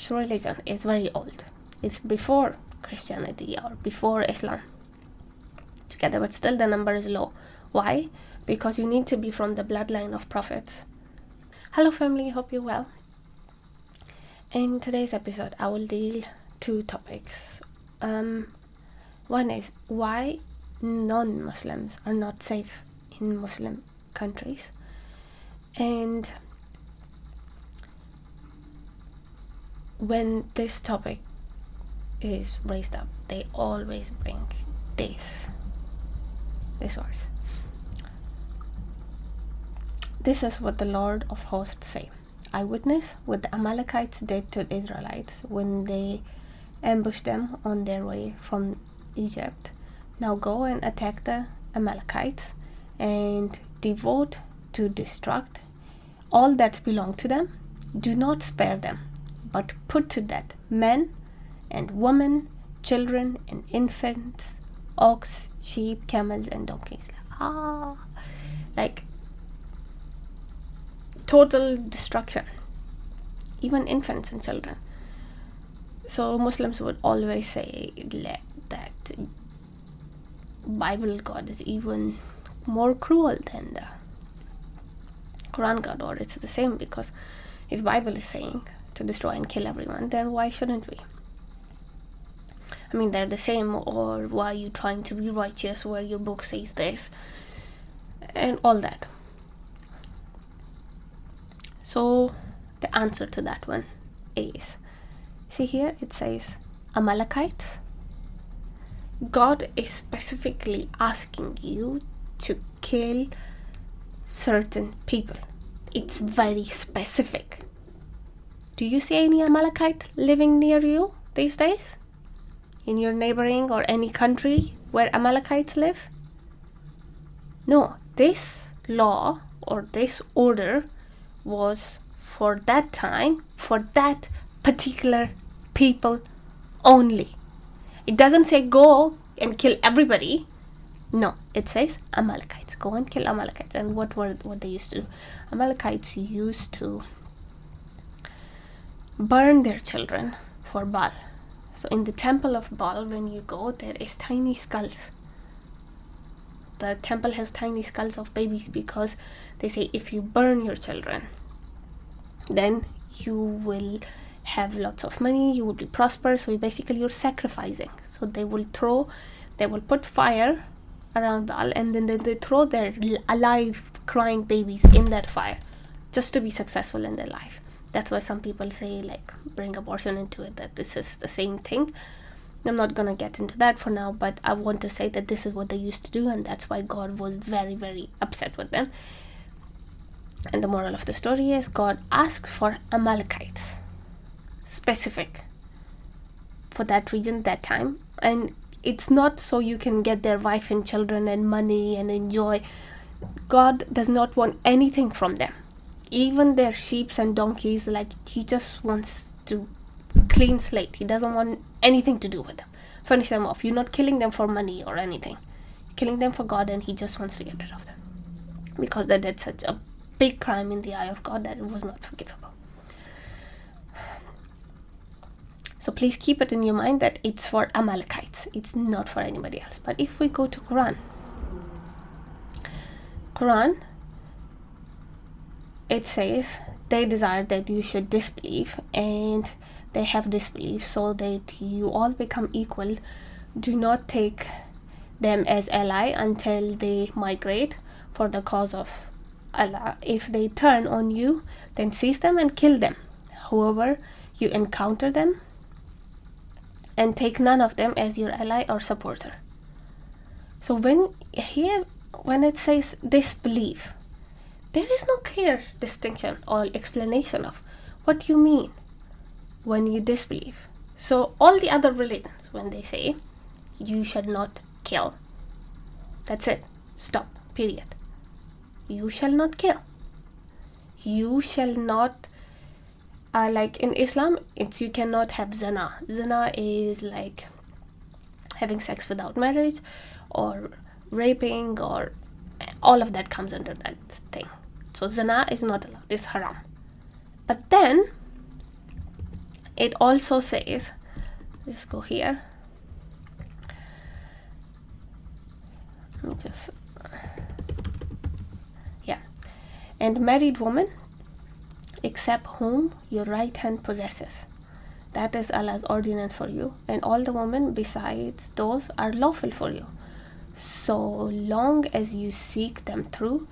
religion is very old. It's before Christianity or before Islam together, but still the number is low. Why? Because you need to be from the bloodline of prophets. Hello family, hope you're well. In today's episode, I will deal two topics. One is why non-Muslims are not safe in Muslim countries, and when this topic is raised up, they always bring this verse. This is what the Lord of hosts say. I witness what the Amalekites did to the Israelites when they ambushed them on their way from Egypt. Now go and attack the Amalekites and devote to destruct all that belong to them. Do not spare them, but put to death men and women, children and infants, ox, sheep, camels and donkeys. Like total destruction, even infants and children. So Muslims would always say that Bible God is even more cruel than the Quran God, or it's the same, because if Bible is saying to destroy and kill everyone, then why shouldn't we? I mean, they're the same. Or why are you trying to be righteous where your book says this and all that? So the answer to that one is, see here it says Amalekites. God is specifically asking you to kill certain people. It's very specific. Do you see any Amalekite living near you these days? In your neighboring or any country where Amalekites live? No, this law or this order was for that time, for that particular people only. It doesn't say go and kill everybody. No, it says Amalekites. Go and kill Amalekites. And what they used to do? Amalekites used to burn their children for Baal. So in the temple of Baal, when you go, there is tiny skulls. The temple has tiny skulls of babies because they say if you burn your children, then you will have lots of money, you will be prosperous. So basically you're sacrificing. So they will put fire around Baal, and then they throw their alive crying babies in that fire just to be successful in their life. That's why some people say, like, bring abortion into it, that this is the same thing. I'm not gonna get into that for now, but I want to say that this is what they used to do, and that's why God was very, very upset with them. And the moral of the story is God asked for Amalekites, specific for that region, that time. And it's not so you can get their wife and children and money and enjoy. God does not want anything from them. Even their sheep and donkeys, like, he just wants to clean slate. He doesn't want anything to do with them. Finish them off. You're not killing them for money or anything. You're killing them for God, and he just wants to get rid of them. Because they did such a big crime in the eye of God that it was not forgivable. So please keep it in your mind that it's for Amalekites. It's not for anybody else. But if we go to Quran, it says they desire that you should disbelieve, and they have disbelief, so that you all become equal. Do not take them as ally until they migrate for the cause of Allah. If they turn on you, then seize them and kill them, however you encounter them, and take none of them as your ally or supporter. So when it says disbelief, there is no clear distinction or explanation of what you mean when you disbelieve. So all the other religions, when they say you shall not kill, that's it, stop, period. You shall not kill. You shall not, like in Islam, it's you cannot have zina. Zina is like having sex without marriage, or raping, or all of that comes under that thing. So zina is not allowed, it's haram. But then It also says, let's go here. And married woman, except whom your right hand possesses. That is Allah's ordinance for you, and all the women besides those are lawful for you, so long as you seek them through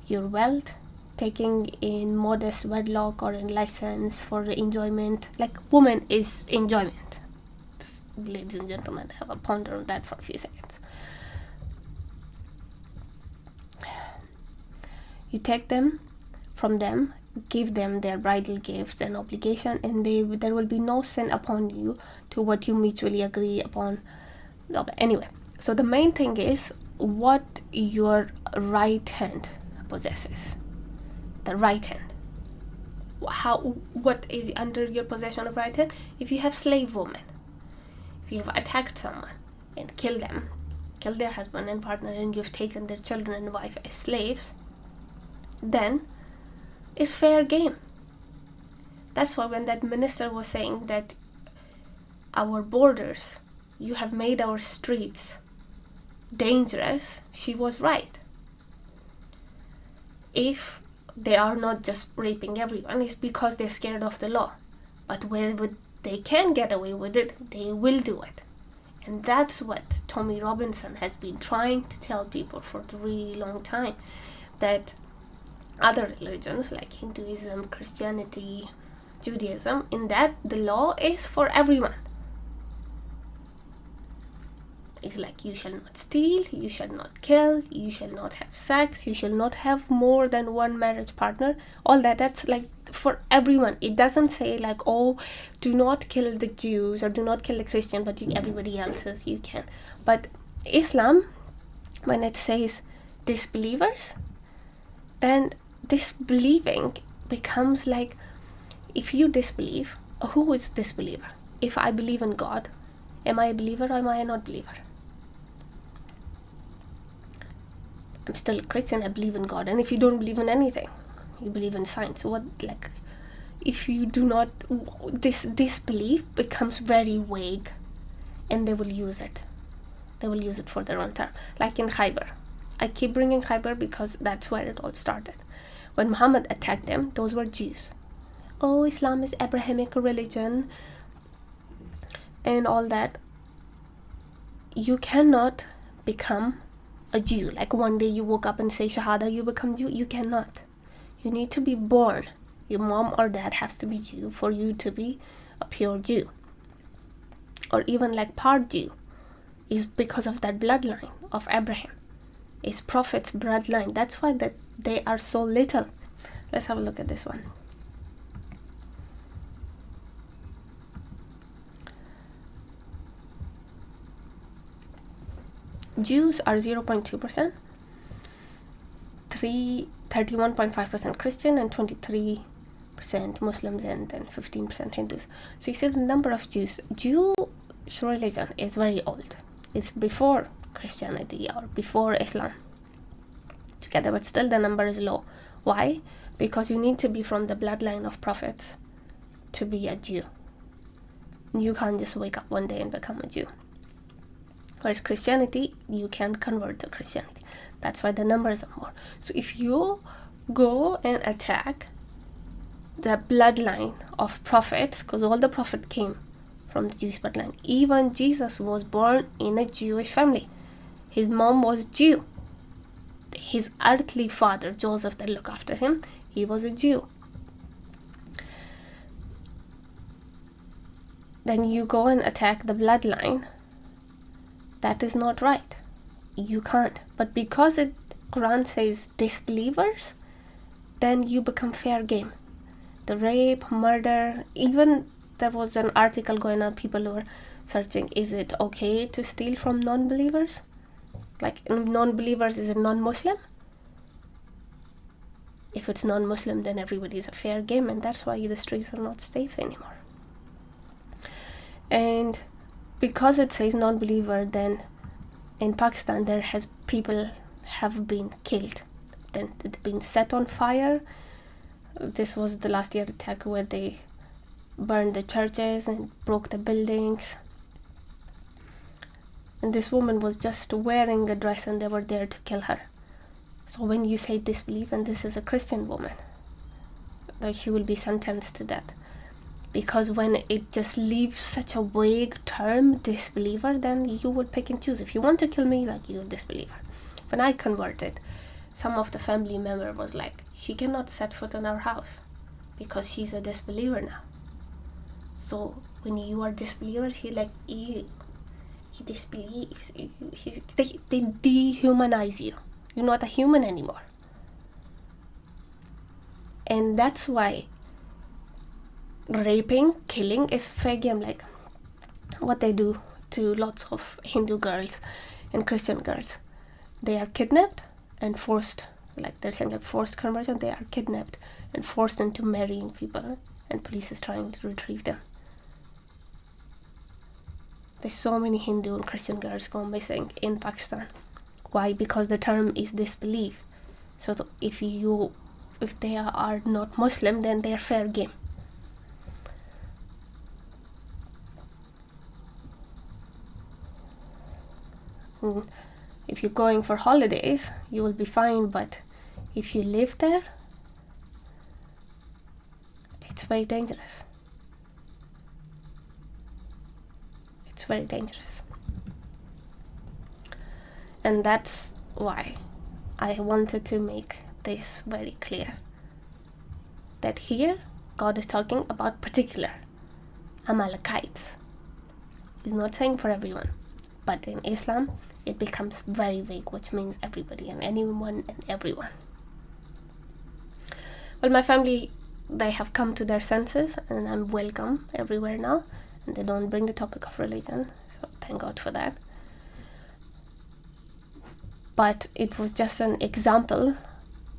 your wealth, taking in modest wedlock or in license for the enjoyment. Like, woman is enjoyment. Ladies and gentlemen, have a ponder on that for a few seconds. You take them from them, give them their bridal gifts and obligation, and there will be no sin upon you to what you mutually agree upon. Anyway, so the main thing is what your right hand possesses. The right hand. What is under your possession of right hand? If you have slave women, if you have attacked someone and killed their husband and partner, and you've taken their children and wife as slaves, then it's fair game. That's why when that minister was saying that our borders, you have made our streets dangerous, she was right. If they are not just raping everyone, it's because they're scared of the law. But where they can get away with it, they will do it. And that's what Tommy Robinson has been trying to tell people for a really long time, that other religions like Hinduism, Christianity, Judaism, in that the law is for everyone. It's like, you shall not steal, you shall not kill, you shall not have sex, you shall not have more than one marriage partner. All that's like for everyone. It doesn't say like, oh, do not kill the Jews or do not kill the Christian, but everybody else's you can. But Islam, when it says disbelievers, then disbelieving becomes like, if you disbelieve, who is disbeliever? If I believe in God, am I a believer or am I not a believer? I'm still a Christian, I believe in God. And if you don't believe in anything, you believe in science, what, like, if you do not, this disbelief becomes very vague, and they will use it. They will use it for their own term. Like in Khyber. I keep bringing Khyber because that's where it all started. When Muhammad attacked them, those were Jews. Oh, Islam is Abrahamic religion and all that. You cannot become a Jew. Like one day you woke up and say Shahada, you become Jew. You cannot. You need to be born. Your mom or dad has to be Jew for you to be a pure Jew. Or even like part Jew is because of that bloodline of Abraham. Is Prophet's bloodline. That's why that they are so little. Let's have a look at this one. Jews are 0.2%, 31.5% Christian, and 23% Muslims, and then 15% Hindus. So you see the number of Jews. Jewish religion is very old. It's before Christianity or before Islam together, but still the number is low. Why? Because you need to be from the bloodline of prophets to be a Jew. You can't just wake up one day and become a Jew. Whereas Christianity, you can convert to Christianity. That's why the numbers are more. So if you go and attack the bloodline of prophets, because all the prophets came from the Jewish bloodline. Even Jesus was born in a Jewish family. His mom was Jew. His earthly father, Joseph, that looked after him, he was a Jew. Then you go and attack the bloodline. That is not right. You can't. But because the Quran says disbelievers, then you become fair game. The rape, murder, even there was an article going on, people were searching, is it okay to steal from non-believers? Like non-believers, is it non-Muslim? If it's non-Muslim, then everybody is a fair game, and that's why the streets are not safe anymore. And because it says non-believer, then in Pakistan people have been killed, then they've been set on fire. This was the last year attack where they burned the churches and broke the buildings. And this woman was just wearing a dress and they were there to kill her. So when you say disbelief, and this is a Christian woman, that she will be sentenced to death. Because when it just leaves such a vague term, disbeliever, then you would pick and choose. If you want to kill me, like, you're a disbeliever. When I converted, some of the family member was like, she cannot set foot in our house because she's a disbeliever now. So when you are a disbeliever, she like, he disbelieves. They dehumanize you. You're not a human anymore. And that's why raping, killing is fair game, like what they do to lots of Hindu girls and Christian girls. They are kidnapped and forced, like they're saying, like forced conversion. They are kidnapped and forced into marrying people, and police is trying to retrieve them. There's so many Hindu and Christian girls go missing in Pakistan. Why? Because the term is disbelief. So if they are not Muslim, then they are fair game. If you're going for holidays, you will be fine, but if you live there, it's very dangerous. It's very dangerous. And that's why I wanted to make this very clear. That here, God is talking about particular Amalekites. He's not saying for everyone. But in Islam, it becomes very vague, which means everybody and anyone and everyone. Well, my family, they have come to their senses, and I'm welcome everywhere now, and they don't bring the topic of religion, so thank God for that. But it was just an example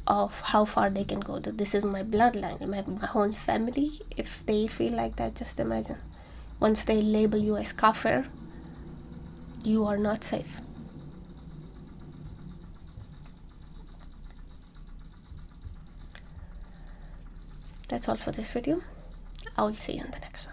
of how far they can go. That this is my bloodline, my whole family. If they feel like that, just imagine. Once they label you as kafir, you are not safe. That's all for this video. I will see you in the next one.